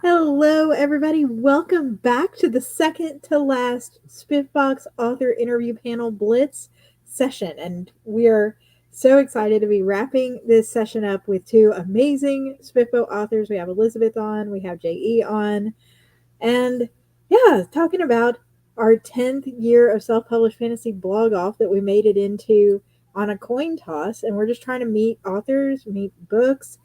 Hello, everybody. Welcome back to the second to last SPFBOX author interview panel blitz session. And we are so excited to be wrapping this session up with two amazing SPFBO authors. We have Elizabeth on, we have JE on, and yeah, talking about our 10th year of self published fantasy blog off that we made it into on a coin toss. And we're just trying to meet authors, meet books.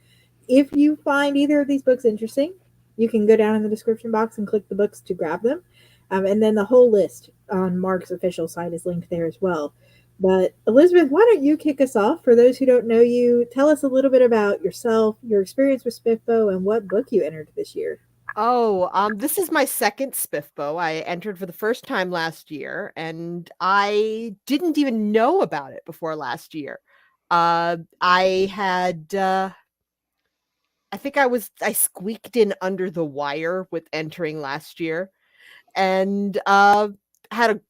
If you find either of these books interesting, you can go down in the description box and click the books to grab them. And then the whole list on Mark's official site is linked there as well. But Elizabeth, why don't you kick us off? For those who don't know you, tell us a little bit about yourself, your experience with SPFBO, and what book you entered this year. This is my second SPFBO. I entered for the first time last year, and I didn't even know about it before last year. I had, I think I squeaked in under the wire with entering last year, and had a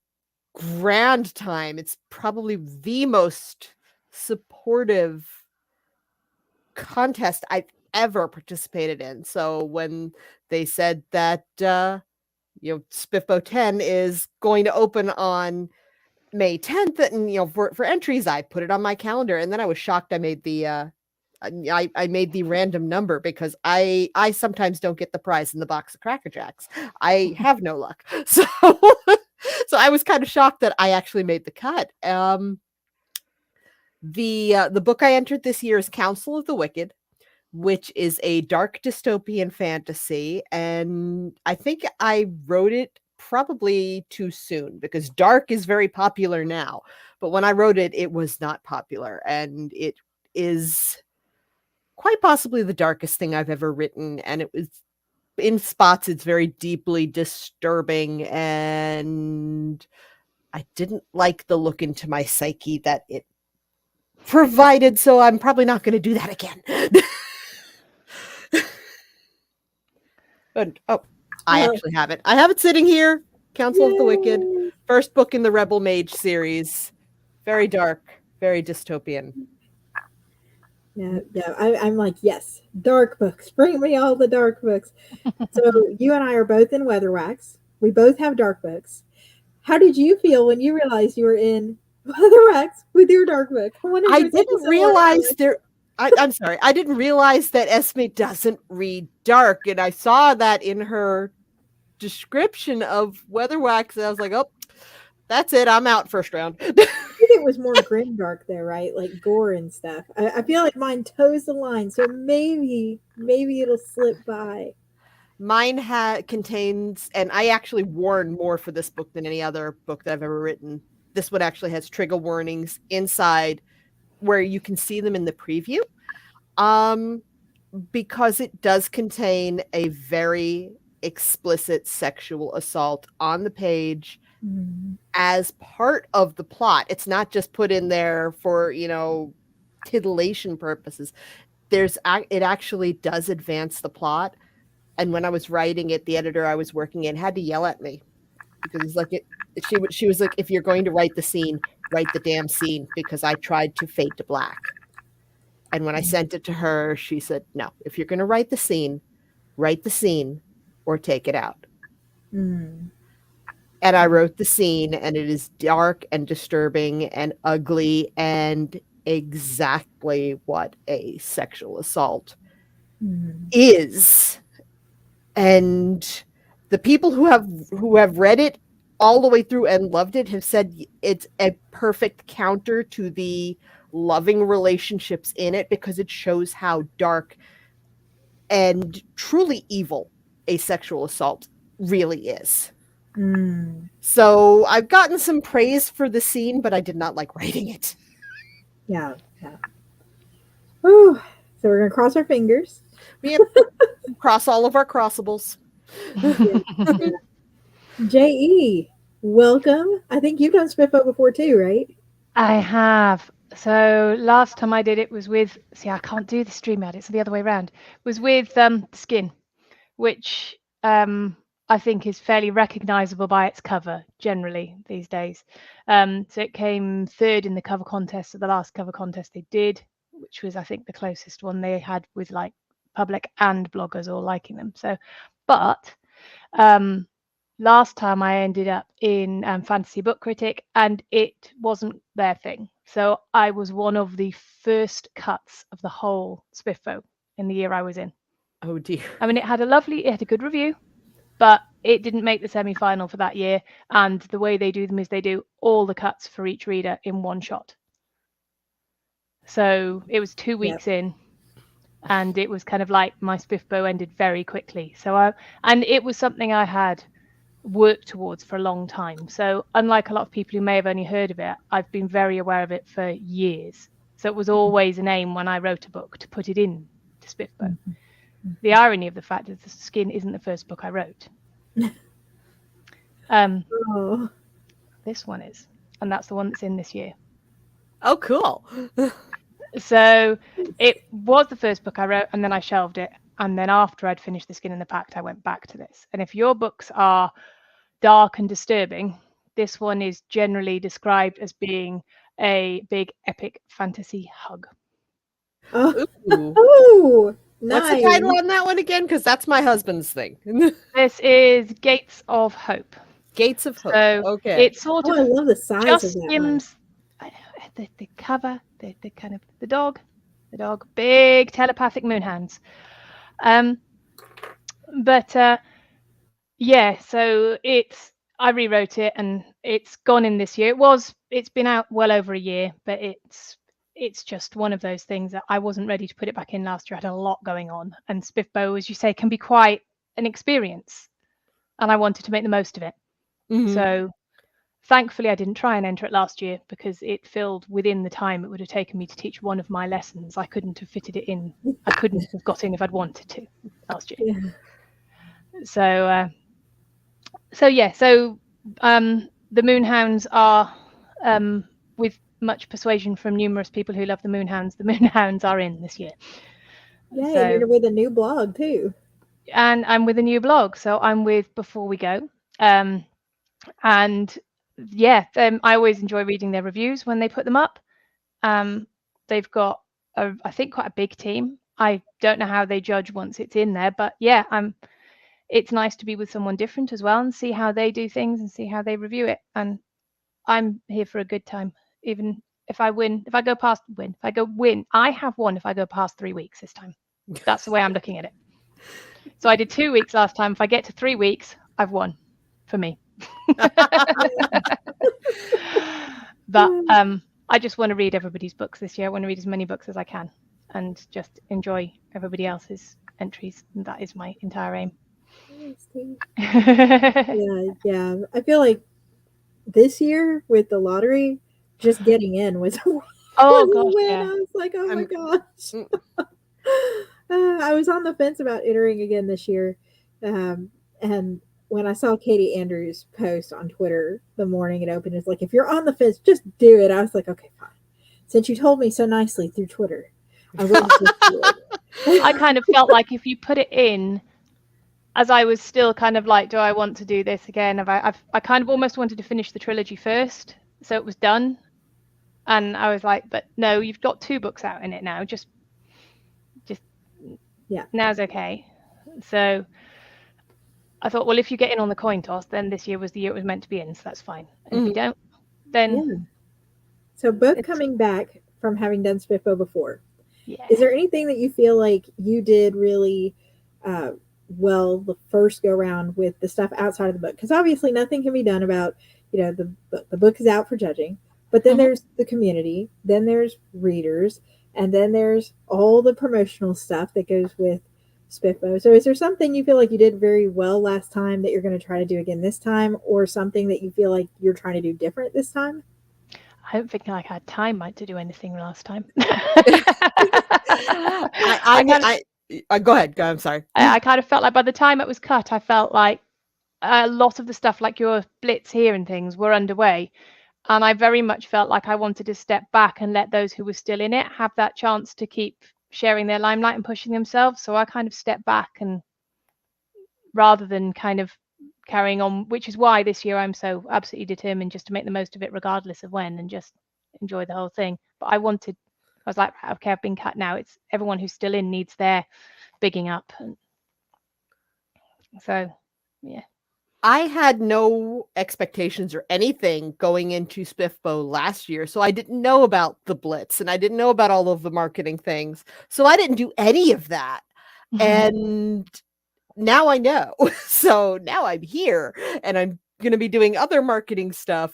grand time. It's probably the most supportive contest I've ever participated in. So when they said that SPFBO 10 is going to open on May 10th, and for entries, I put it on my calendar, and then I was shocked I made the I made the random number because I sometimes don't get the prize in the box of Cracker Jacks. I have no luck. So so I was kind of shocked that I actually made the cut. The book I entered this year is Council of the Wicked, which is a dark dystopian fantasy. And I think I wrote it probably too soon because dark is very popular now. But when I wrote it, it was not popular. And it is quite possibly the darkest thing I've ever written. And it was in spots, it's very deeply disturbing. And I didn't like the look into my psyche that it provided. So I'm probably not going to do that again. And I actually have it. I have it sitting here. Council of the Wicked, first book in the Rebel Mage series. Very dark, very dystopian. Yeah, I'm like, yes, dark books. Bring me all the dark books. So you and I are both in Weatherwax. We both have dark books. How did you feel when you realized you were in Weatherwax with your dark book? I didn't realize there. I'm sorry. I didn't realize that Esme doesn't read dark, and I saw that in her description of Weatherwax, and I was like, "Oh, that's it. I'm out first round." I think it was more grim dark there, right? Like gore and stuff. I feel like mine toes the line, so maybe it'll slip by. Mine contains, and I actually warn more for this book than any other book that I've ever written. This one actually has trigger warnings inside where you can see them in the preview. Because it does contain a very explicit sexual assault on the page as part of the plot. It's not just put in there for, titillation purposes. It actually does advance the plot. And when I was writing it, the editor I was working in had to yell at me because he's like, she was like, if you're going to write the scene, write the damn scene, because I tried to fade to black. And when I sent it to her, she said, no, if you're going to write the scene or take it out. And I wrote the scene, and it is dark and disturbing and ugly and exactly what a sexual assault is. And the people who have read it all the way through and loved it have said it's a perfect counter to the loving relationships in it because it shows how dark and truly evil a sexual assault really is. So I've gotten some praise for the scene, but I did not like writing it. Yeah. Whew. So we're gonna cross our fingers. We have cross all of our crossables. JE, welcome. I think you've done SPFBO before too, right? I have. So last time I did it was with, I can't do the stream ad, it's the other way around. It was with Skin, which I think is fairly recognizable by its cover generally these days. So it came third in the cover contest at the last cover contest they did, which was, I think, the closest one they had with like public and bloggers all liking them. So, but last time I ended up in Fantasy Book Critic, and it wasn't their thing. So I was one of the first cuts of the whole SPFBO in the year I was in. Oh dear. I mean, it had a good review, but it didn't make the semi-final for that year. And the way they do them is they do all the cuts for each reader in one shot. So it was 2 weeks in, and it was kind of like my SPFBO ended very quickly. So and it was something I had worked towards for a long time. So unlike a lot of people who may have only heard of it, I've been very aware of it for years. So it was always an aim when I wrote a book to put it in to SPFBO. The irony of the fact is The Skin isn't the first book I wrote. This one is, and that's the one that's in this year. Oh, cool. So it was the first book I wrote, and then I shelved it. And then after I'd finished The Skin and the Pact, I went back to this. And if your books are dark and disturbing, this one is generally described as being a big epic fantasy hug. Oh, nice. What's the title on that one again? Because that's my husband's thing. This is Gates of Hope. Gates of Hope. So okay. It sort of I love the size just of that skims the cover, the kind of the dog, big telepathic moonhounds. But yeah, so I rewrote it and it's gone in this year. It's been out well over a year, but it's just one of those things that I wasn't ready to put it back in last year. I had a lot going on, and SPFBO, as you say, can be quite an experience, and I wanted to make the most of it. Mm-hmm. So thankfully I didn't try and enter it last year, because it filled within the time it would have taken me to teach one of my lessons. I couldn't have fitted it in. I couldn't have got in if I'd wanted to last year. Yeah. So the Moonhounds are, with much persuasion from numerous people who love the Moonhounds are in this year. Yeah, so, you're with a new blog too. And I'm with a new blog. So I'm with Before We Go. And yeah, I always enjoy reading their reviews when they put them up. They've got, I think, quite a big team. I don't know how they judge once it's in there, but yeah, it's nice to be with someone different as well and see how they do things and see how they review it. And I'm here for a good time. Even if I win, I have won if I go past 3 weeks this time. That's the way I'm looking at it. So I did 2 weeks last time. If I get to 3 weeks, I've won for me. But I just want to read everybody's books this year. I want to read as many books as I can and just enjoy everybody else's entries. And that is my entire aim. Yeah. I feel like this year with the lottery, just getting in was a win. Yeah. I was like, oh my gosh. I was on the fence about entering again this year. And when I saw Katie Andrews' post on Twitter the morning it opened, it's like, if you're on the fence, just do it. I was like, okay, fine. Since you told me so nicely through Twitter, I will just do it. I kind of felt like if you put it in, as I was still kind of like, do I want to do this again? I kind of almost wanted to finish the trilogy first, so it was done. And I was like, but no, you've got 2 books out in it now. Just yeah, now's okay. So I thought, well, if you get in on the coin toss, then this year was the year it was meant to be in, so that's fine. And if you don't, then... Yeah. So both coming back from having done SPFBO before, yeah. Is there anything that you feel like you did really well the first go-round with the stuff outside of the book? Because obviously nothing can be done about, the book is out for judging, but then there's the community, then there's readers, and then there's all the promotional stuff that goes with SPFBO. So is there something you feel like you did very well last time that you're going to try to do again this time, or something that you feel like you're trying to do different this time? I don't think I had time to do anything last time. Go ahead. I'm sorry. I kind of felt like by the time it was cut, I felt like a lot of the stuff, like your blitz here and things, were underway. And I very much felt like I wanted to step back and let those who were still in it have that chance to keep sharing their limelight and pushing themselves. So I kind of stepped back, and rather than kind of carrying on, which is why this year I'm so absolutely determined just to make the most of it regardless of when, and just enjoy the whole thing. But I wanted I was like, okay, I've been cut now. It's everyone who's still in needs their bigging up. And so, yeah. I had no expectations or anything going into SPFBO last year, so I didn't know about the Blitz and I didn't know about all of the marketing things. So I didn't do any of that. And now I know. So now I'm here and I'm going to be doing other marketing stuff.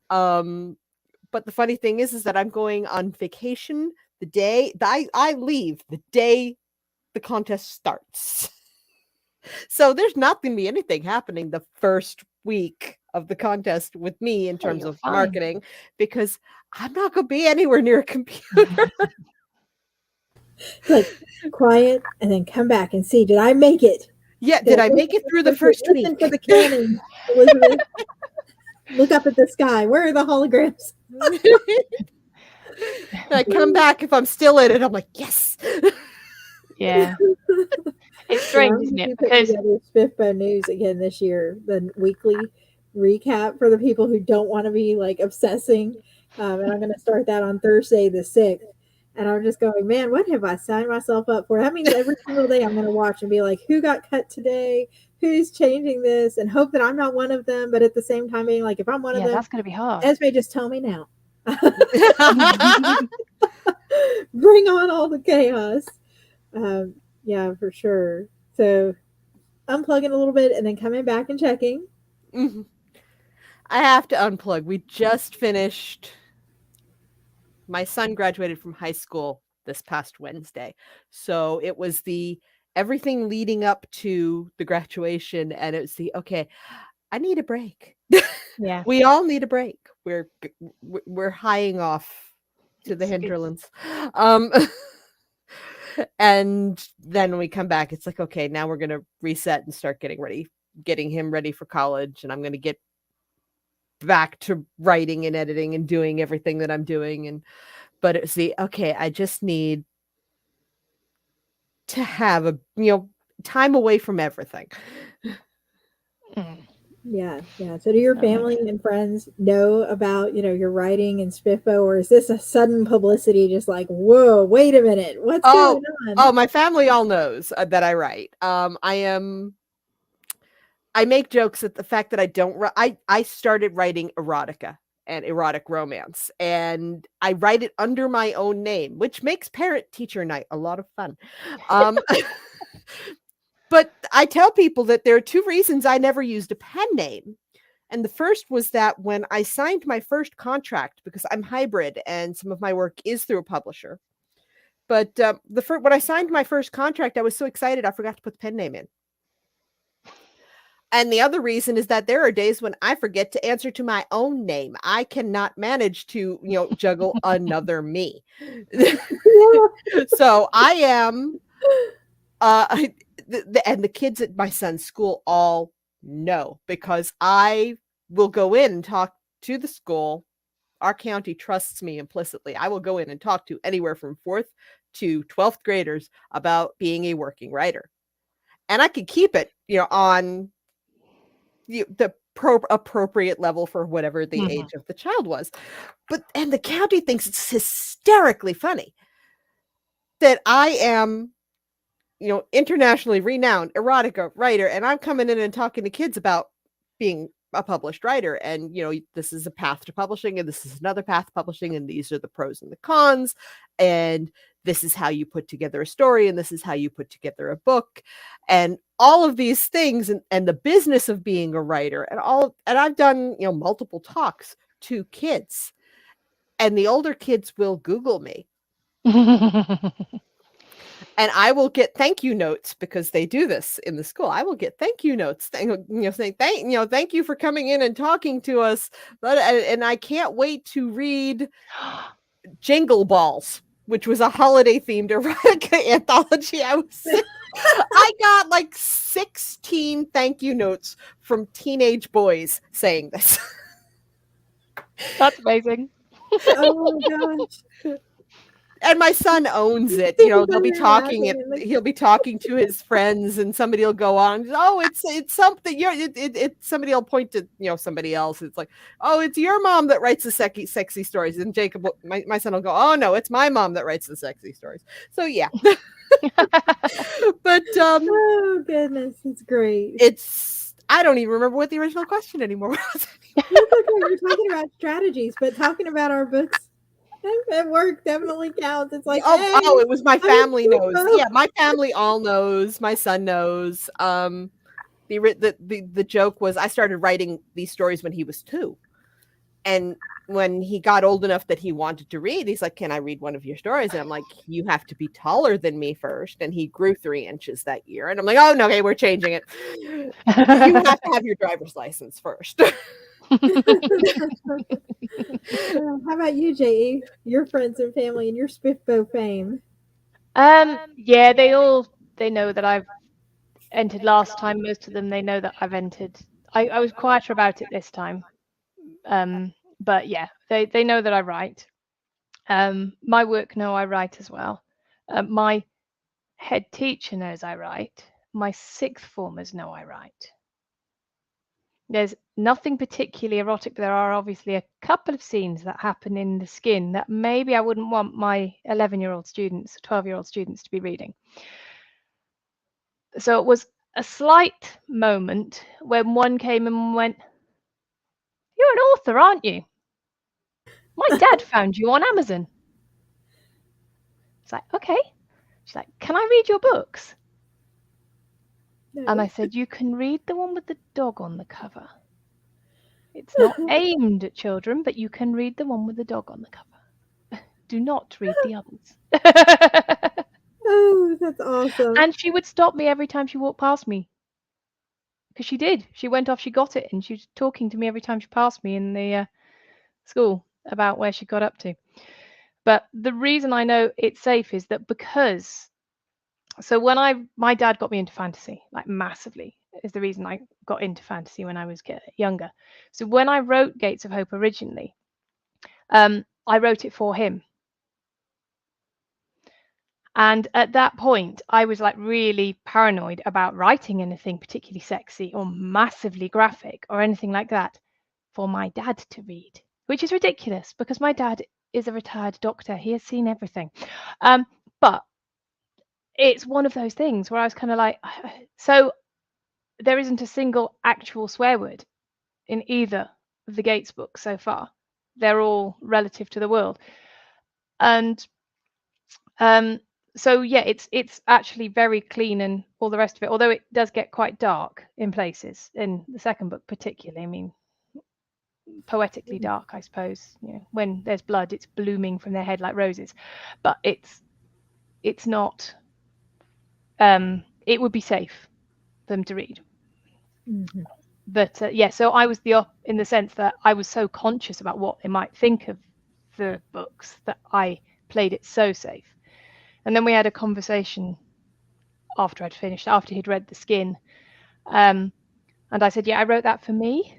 But the funny thing is that I'm going on vacation the day I leave the day the contest starts. So there's not going to be anything happening the first week of the contest with me in terms of marketing, because I'm not going to be anywhere near a computer. Like, quiet, and then come back and see, did I make it? Yeah, did I make it through the first week? Listen for the cannon, Elizabeth. Look up at the sky. Where are the holograms? I come back, if I'm still in it, I'm like, yes. Yeah. It's strange, isn't it? Because SPFBO news again this year, the weekly recap for the people who don't want to be like obsessing. And I'm going to start that on Thursday the 6th. And I'm just going, man, what have I signed myself up for? That means every single day I'm going to watch and be like, who got cut today? Who's changing this? And hope that I'm not one of them. But at the same time, being like, if I'm one of them, that's going to be hard. Esme, just tell me now. Bring on all the chaos. Yeah, for sure. So unplugging a little bit and then coming back and checking. Mm-hmm. I have to unplug. We just finished. My son graduated from high school this past Wednesday. So it was everything leading up to the graduation. And it was okay, I need a break. Yeah. We all need a break. We're highing off to the hinterlands. And then when we come back, it's like, okay, now we're going to reset and start getting him ready for college. And I'm going to get back to writing and editing and doing everything that I'm doing. But it's okay, I just need to have time away from everything. Yeah. So do your family and friends know about, your writing and SPFBO, or is this a sudden publicity just like, whoa, wait a minute, what's going on? Oh, my family all knows that I write. I make jokes at the fact that I don't I started writing erotica and erotic romance, and I write it under my own name, which makes parent-teacher night a lot of fun. But I tell people that there are two reasons I never used a pen name. And the first was that when I signed my first contract, because I'm hybrid and some of my work is through a publisher. But when I signed my first contract, I was so excited I forgot to put the pen name in. And the other reason is that there are days when I forget to answer to my own name. I cannot manage to, juggle another me. So I am, and the kids at my son's school all know, because I will go in and talk to the school. Our county trusts me implicitly. I will go in and talk to anywhere from 4th to 12th graders about being a working writer. And I could keep it, on the appropriate level for whatever the age of the child was. And the county thinks it's hysterically funny that I am, internationally renowned erotica writer, and I'm coming in and talking to kids about being a published writer. And, this is a path to publishing, and this is another path to publishing, and these are the pros and the cons. And this is how you put together a story, and this is how you put together a book, and all of these things, and the business of being a writer, and I've done, multiple talks to kids, and the older kids will Google me. And I will get thank you notes, because they do this in the school. I will get thank you notes, saying thank you for coming in and talking to us. And I can't wait to read Jingle Balls, which was a holiday themed erotica anthology. I got like 16 thank you notes from teenage boys saying this. That's amazing. Oh my gosh. And my son owns it. They'll be talking it. He'll be talking to his friends, and somebody will go on. Oh, it's something. Somebody will point to somebody else. It's like, oh, it's your mom that writes the sexy stories. And Jacob, my son will go, oh no, it's my mom that writes the sexy stories. So yeah. But oh goodness, it's great. I don't even remember what the original question anymore was. You're talking about strategies, but talking about our books at work definitely counts. It's like, oh, it was my family knows. Yeah, my family all knows. My son knows. The joke was I started writing these stories when he was 2, and when he got old enough that he wanted to read, he's like, "Can I read one of your stories?" And I'm like, "You have to be taller than me first." And he grew 3 inches that year, and I'm like, "Oh no, okay, we're changing it. You have to have your driver's license first." How about you, J.E.? Your friends and family and your SPFBO fame. Yeah, they know that I've entered last time. Most of them, they know that I've entered. I was quieter about it this time. But yeah, they know that I write. My work know I write as well. My head teacher knows I write. My 6th formers know I write. There's nothing particularly erotic, but there are obviously a couple of scenes that happen in the skin that maybe I wouldn't want my 11-year-old students, 12-year-old students to be reading. So it was a slight moment when one came and went, "You're an author, aren't you? My dad found you on Amazon." It's like, okay. She's like, "Can I read your books?" No. And I said, "You can read the one with the dog on the cover. It's not aimed at children, but you can read the one with the dog on the cover. Do not read the others." Oh, that's awesome. And she would stop me every time she walked past me. Because she did. She went off, she got it, and she was talking to me every time she passed me in the school about where she got up to. But the reason I know it's safe is that because, so when my dad got me into fantasy, like massively, is the reason I got into fantasy when I was younger. So when I wrote Gates of Hope originally, I wrote it for him. And at that point, I was like really paranoid about writing anything particularly sexy or massively graphic or anything like that for my dad to read, which is ridiculous because my dad is a retired doctor. He has seen everything. But it's one of those things where I was kind of like, so there isn't a single actual swear word in either of the Gates books so far. They're all relative to the world. And so yeah, it's actually very clean and all the rest of it, although it does get quite dark in places in the second book particularly. I mean, poetically dark, I suppose. When there's blood, it's blooming from their head like roses, but it's not it would be safe for them to read. Mm-hmm. But yeah, so I was in the sense that I was so conscious about what they might think of the books that I played it so safe. And then we had a conversation after I'd finished, after he'd read The Skin. And I said, "Yeah, I wrote that for me."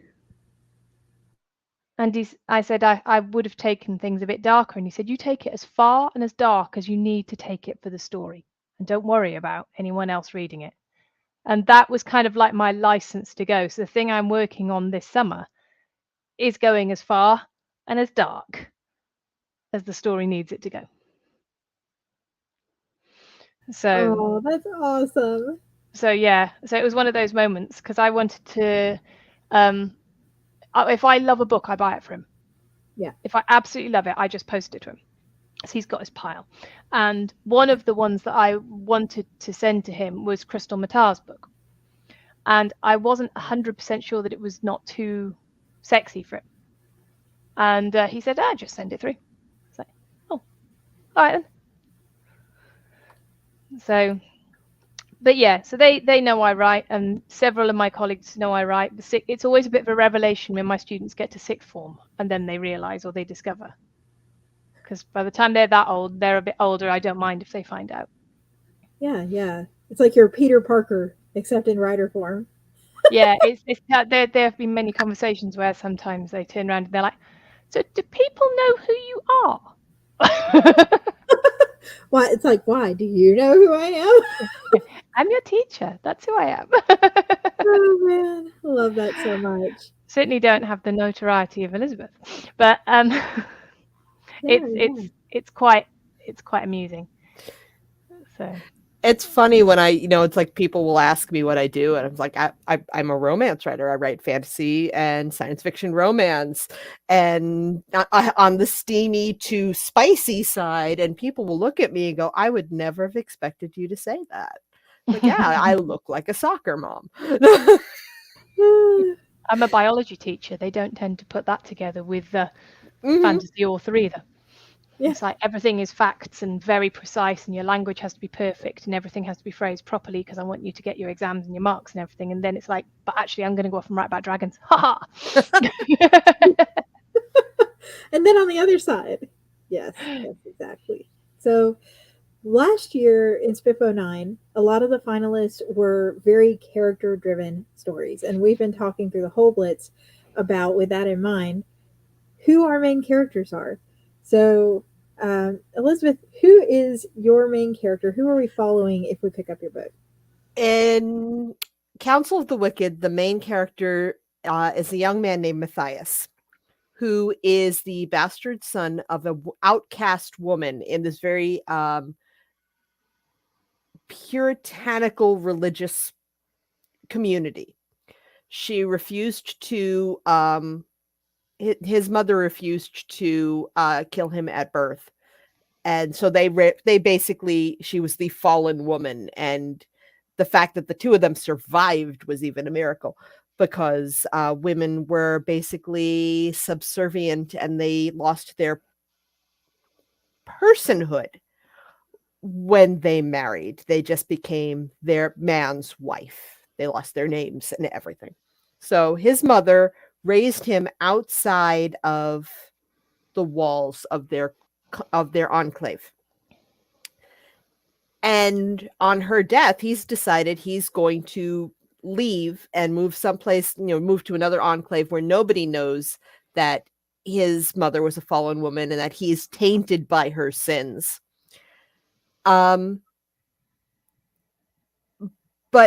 And I said, I would have taken things a bit darker. And he said, "You take it as far and as dark as you need to take it for the story. And don't worry about anyone else reading it." And that was kind of like my license to go. So the thing I'm working on this summer is going as far and as dark as the story needs it to go. So that's awesome. So yeah, so it was one of those moments because I wanted to, if I love a book, I buy it for him. Yeah. If I absolutely love it, I just post it to him. So he's got his pile. And one of the ones that I wanted to send to him was Crystal Matar's book. And I wasn't 100% sure that it was not too sexy for him. And he said, "Just send it through." I was like, "Oh, all right then." So, but yeah, so they know I write, and several of my colleagues know I write. It's always a bit of a revelation when my students get to 6th form and then they realize or they discover. Because by the time they're that old, they're a bit older. I don't mind if they find out. Yeah. It's like you're Peter Parker, except in writer form. Yeah, there have been many conversations where sometimes they turn around and they're like, "So do people know who you are?" Why? It's like, why? Do you know who I am? I'm your teacher. That's who I am. Oh man, I love that so much. Certainly don't have the notoriety of Elizabeth, but it's quite amusing. So It's funny when it's like people will ask me what I do, and I'm like, I'm a romance writer. I write fantasy and science fiction romance, and on the steamy to spicy side. And people will look at me and go, "I would never have expected you to say that." Like, yeah, I look like a soccer mom. I'm a biology teacher. They don't tend to put that together with the Mhm. fantasy author either. Yeah. It's like everything is facts and very precise, and your language has to be perfect, and everything has to be phrased properly because I want you to get your exams and your marks and everything. And then it's like, but actually, I'm going to go off and write about dragons. Ha ha. And then on the other side, yes, exactly. So last year in SPFBO 9, a lot of the finalists were very character driven stories. And we've been talking through the whole Blitz about, with that in mind, who our main characters are. So, Elizabeth, who is your main character? Who are we following if we pick up your book? In Council of the Wicked, the main character is a young man named Matthias, who is the bastard son of an outcast woman in this very puritanical religious community. She refused to, his mother refused to kill him at birth. And so they basically, she was the fallen woman. And the fact that the two of them survived was even a miracle, because women were basically subservient and they lost their personhood when they married. They just became their man's wife. They lost their names and everything. So his mother raised him outside of the walls of their enclave. And on her death, he's decided he's going to leave and move someplace, move to another enclave where nobody knows that his mother was a fallen woman and that he's tainted by her sins. But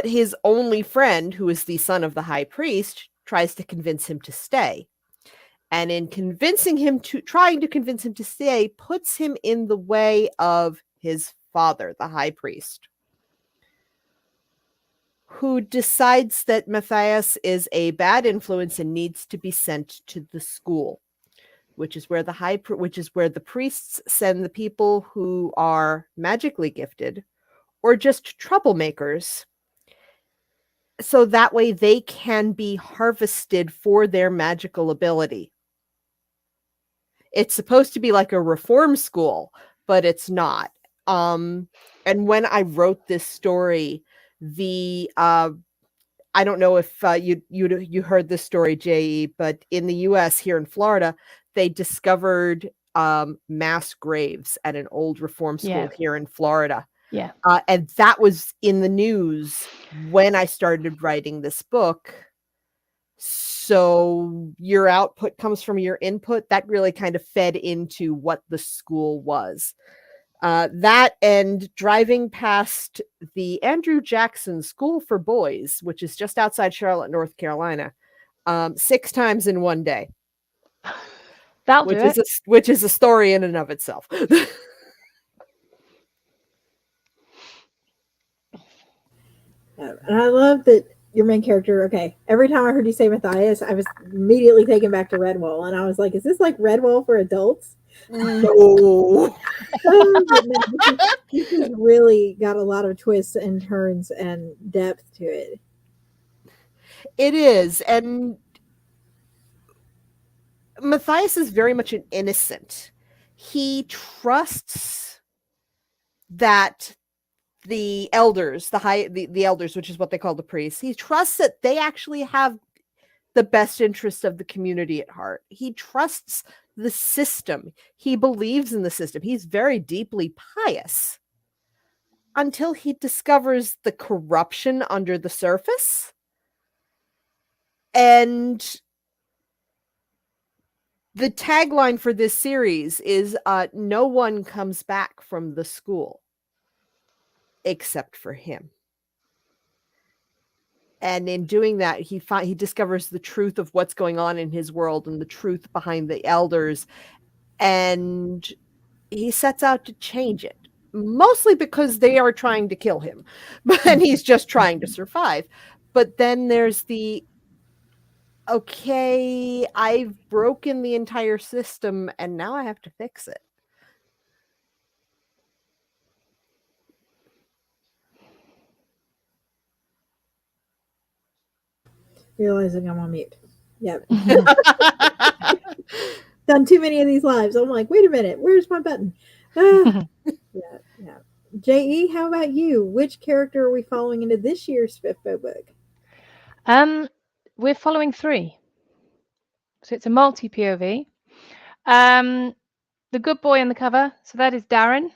his only friend, who is the son of the high priest, tries to convince him to stay. And in trying to convince him to stay, puts him in the way of his father, the high priest, who decides that Matthias is a bad influence and needs to be sent to the school, which is where the priests send the people who are magically gifted or just troublemakers, so that way they can be harvested for their magical ability. It's supposed to be like a reform school, but it's not. And when I wrote this story, I don't know if you heard this story, J.E., but in the U.S. here in Florida, they discovered mass graves at an old reform school here in Florida. Yeah. And that was in the news when I started writing this book. So your output comes from your input. That really kind of fed into what the school was. That and driving past the Andrew Jackson School for Boys, which is just outside Charlotte, North Carolina, 6 times in one day. That'll do it. Which is a story in and of itself. And I love that your main character, okay, every time I heard you say Matthias, I was immediately taken back to Redwall. And I was like, is this like Redwall for adults? No. This has really got a lot of twists and turns and depth to it. It is. And Matthias is very much an innocent. He trusts that the elders, the elders, which is what they call the priests, he trusts that they actually have the best interests of the community at heart. He trusts the system. He believes in the system. He's very deeply pious until he discovers the corruption under the surface. And The tagline for this series is no one comes back from the school except for him. And in doing that, he discovers the truth of what's going on in his world and the truth behind the elders, and he sets out to change it, mostly because they are trying to kill him, and he's just trying to survive. But then there's the, okay, I've broken the entire system and now I have to fix it. Realizing I'm on mute. Yep. Done too many of these lives. I'm like, wait a minute, where's my button? Yeah. J.E., how about you? Which character are we following into this year's SPFBO book? We're following 3. So it's a multi-POV. The good boy on the cover, so that is Darren.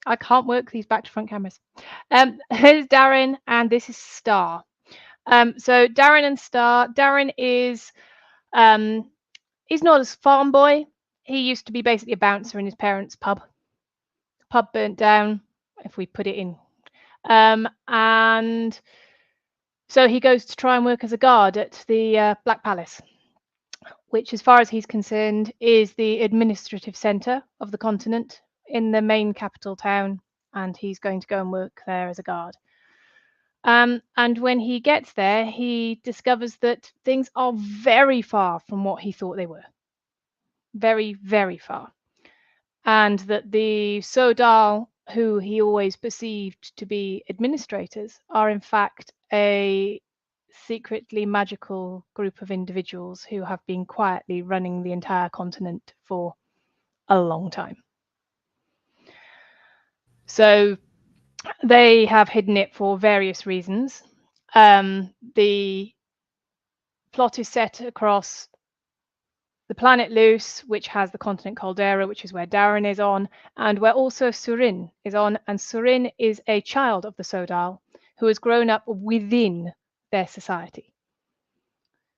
I can't work these back to front cameras. Here's Darren, and this is Star. So Darren and Star. Darren is, he's not a farm boy. He used to be basically a bouncer in his parents' pub. Pub burnt down, if we put it in. And so he goes to try and work as a guard at the Black Palace, which, as far as he's concerned, is the administrative centre of the continent in the main capital town, and he's going to go and work there as a guard. And when he gets there, he discovers that things are very far from what he thought they were. Very, very far. And that the Sodal, who he always perceived to be administrators, are in fact a secretly magical group of individuals who have been quietly running the entire continent for a long time. So they have hidden it for various reasons. The plot is set across the planet Luce, which has the continent Caldera, which is where Darren is on, and where also Surin is on. And Surin is a child of the Sodal who has grown up within their society.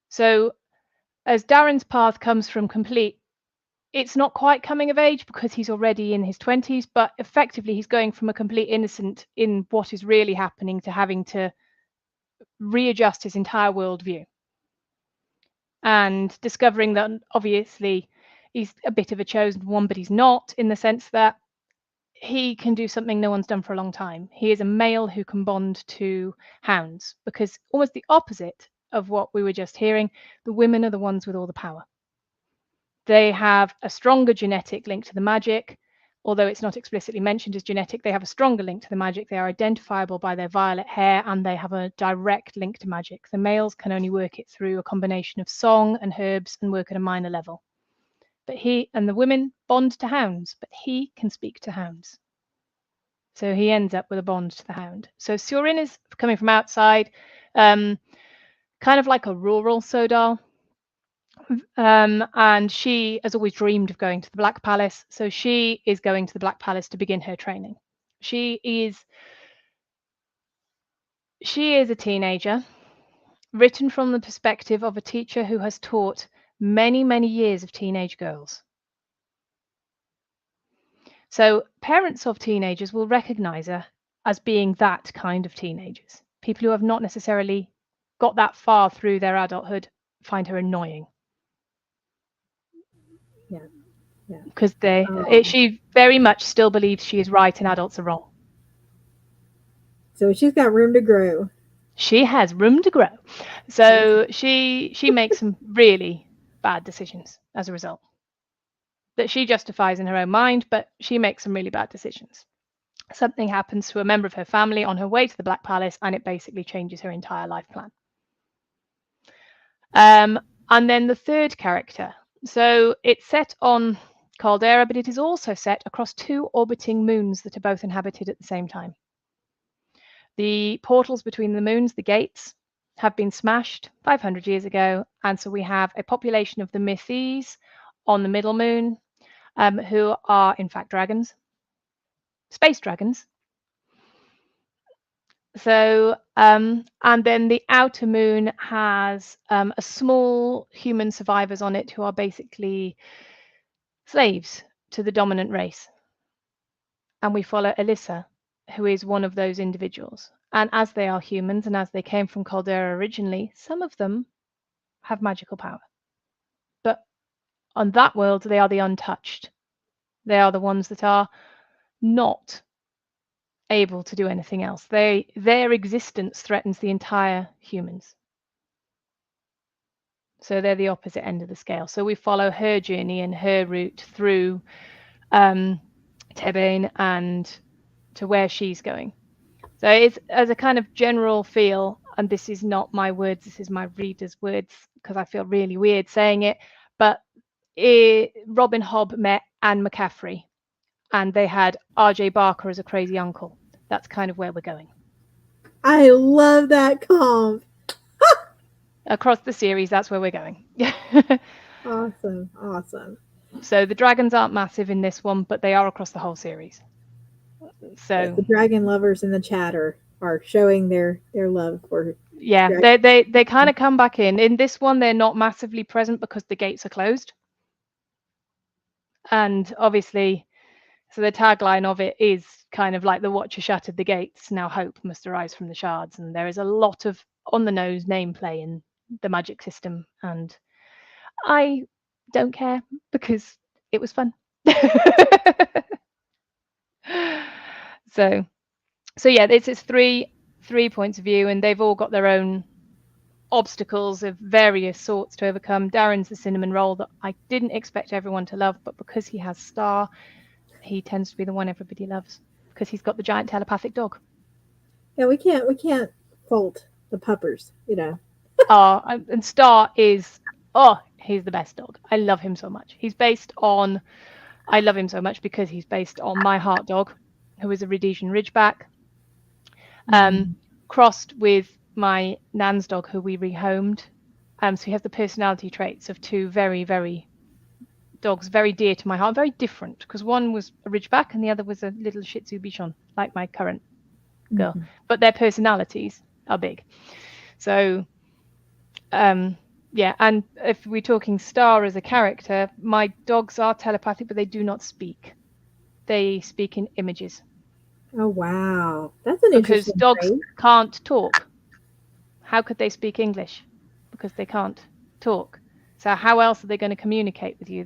So as Darren's path comes from complete, it's not quite coming of age because he's already in his 20s, but effectively he's going from a complete innocent in what is really happening to having to readjust his entire worldview. And discovering that obviously he's a bit of a chosen one, but he's not, in the sense that he can do something no one's done for a long time. He is a male who can bond to hounds, because almost the opposite of what we were just hearing, the women are the ones with all the power. They have a stronger genetic link to the magic, although it's not explicitly mentioned as genetic. They have a stronger link to the magic. They are identifiable by their violet hair, and they have a direct link to magic. The males can only work it through a combination of song and herbs and work at a minor level. But he and the women bond to hounds, but he can speak to hounds. So he ends up with a bond to the hound. So Surin is coming from outside, kind of like a rural Sodal. And she has always dreamed of going to the Black Palace. So she is going to the Black Palace to begin her training. She is a teenager, written from the perspective of a teacher who has taught many, many years of teenage girls. So parents of teenagers will recognize her as being that kind of teenagers. People who have not necessarily got that far through their adulthood find her annoying. Yeah. Because she very much still believes she is right and adults are wrong. So she's got room to grow. She has room to grow. So she makes some really bad decisions as a result, that she justifies in her own mind, but she makes some really bad decisions. Something happens to a member of her family on her way to the Black Palace, and it basically changes her entire life plan. And then the third character. So it's set on Caldera, but it is also set across 2 orbiting moons that are both inhabited at the same time. The portals between the moons, the gates, have been smashed 500 years ago, and so we have a population of the Mythes on the middle moon, who are in fact dragons, space dragons. So, and then the outer moon has a small human survivors on it who are basically slaves to the dominant race. And we follow Alyssa, who is one of those individuals. And as they are humans and as they came from Caldera originally, some of them have magical power. But on that world, they are the untouched. They are the ones that are not able to do anything else. Their existence threatens the entire humans. So they're the opposite end of the scale. So we follow her journey and her route through Tebane and to where she's going. So it's as a kind of general feel, and this is not my words, this is my reader's words, because I feel really weird saying it, but Robin Hobb met Anne McCaffrey, and they had R.J. Barker as a crazy uncle. That's kind of where we're going. I love that comp. Across the series, that's where we're going. Awesome, awesome. So the dragons aren't massive in this one, but they are across the whole series. So yes, the dragon lovers in the chat are showing their love for. Yeah, they kind of come back in. In this one, they're not massively present because the gates are closed. And obviously, so the tagline of it is kind of like the Watcher shattered the gates, now hope must arise from the shards. And there is a lot of on-the-nose name play in the Magic system. And I don't care because it was fun. So yeah, it's three points of view, and they've all got their own obstacles of various sorts to overcome. Darren's the cinnamon roll that I didn't expect everyone to love, but because he has Star, he tends to be the one everybody loves because he's got the giant telepathic dog. Yeah, we can't fault the puppers, you know. And Star is he's the best dog. I love him so much. I love him so much because he's based on my heart dog, who is a Rhodesian Ridgeback, crossed with my Nan's dog, who we rehomed. So he has the personality traits of two very, very dogs, very dear to my heart, very different, because one was a Ridgeback and the other was a little Shih Tzu Bichon, like my current girl. But their personalities are big. So, yeah, and if we're talking Star as a character, my dogs are telepathic, but they do not speak. They speak in images. Oh, wow. That's an interesting because dogs trait. can't talk. How could they speak English? Because they can't talk. So how else are they going to communicate with you?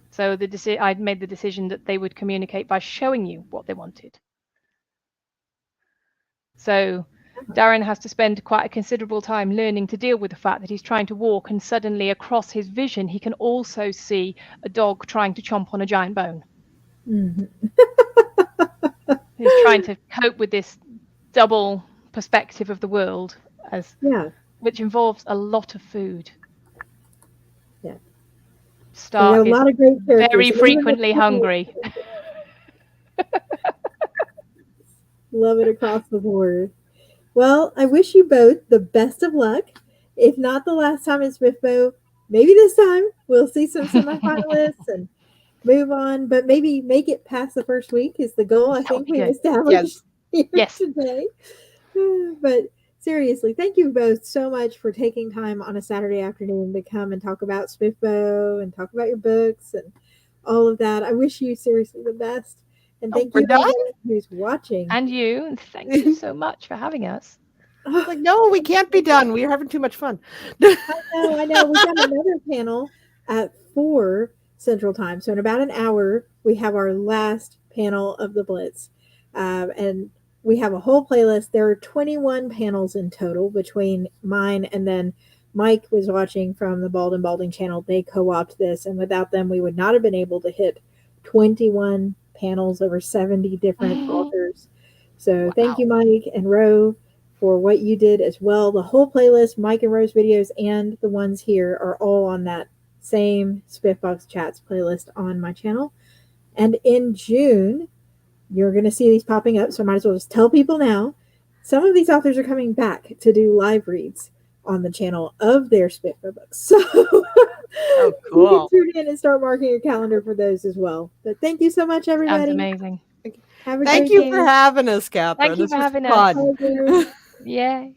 So I made the decision that they would communicate by showing you what they wanted. So Darren has to spend quite a considerable time learning to deal with the fact that he's trying to walk, and suddenly across his vision, he can also see a dog trying to chomp on a giant bone. He's trying to cope with this double perspective of the world, which involves a lot of food. Yeah. Star a lot of great characters. Very frequently hungry. Love it across the board. Well, I wish you both the best of luck. If not the last time in SPFBO, maybe this time we'll see some semifinalists and move on, but maybe make it past the first week is the goal. I think we established here today. But seriously, thank you both so much for taking time on a Saturday afternoon to come and talk about SPFBO and talk about your books and all of that. I wish you seriously the best. And thank you everyone who's watching. And you. Thank you so much for having us. Like, no, we can't be done. We're having too much fun. I know. We got another panel at 4 Central Time. So in about an hour, we have our last panel of the Blitz. And we have a whole playlist. There are 21 panels in total between mine and then Mike was watching from the Bald and Balding channel. They co-opted this, and without them, we would not have been able to hit 21 panels over 70 different authors. So thank you, Mike and Ro, for what you did as well. The whole playlist, Mike and Ro's videos and the ones here, are all on that same SPFBOX Chats playlist on my channel. And in June, you're going to see these popping up, so I might as well just tell people now. Some of these authors are coming back to do live reads on the channel of their SPFBO books. So cool. You can tune in and start marking your calendar for those as well. But thank you so much, everybody. Sounds amazing. Have a Thank great you day. for having us, Catherine. Thank you This for was having us. fun. Pleasure. Yeah.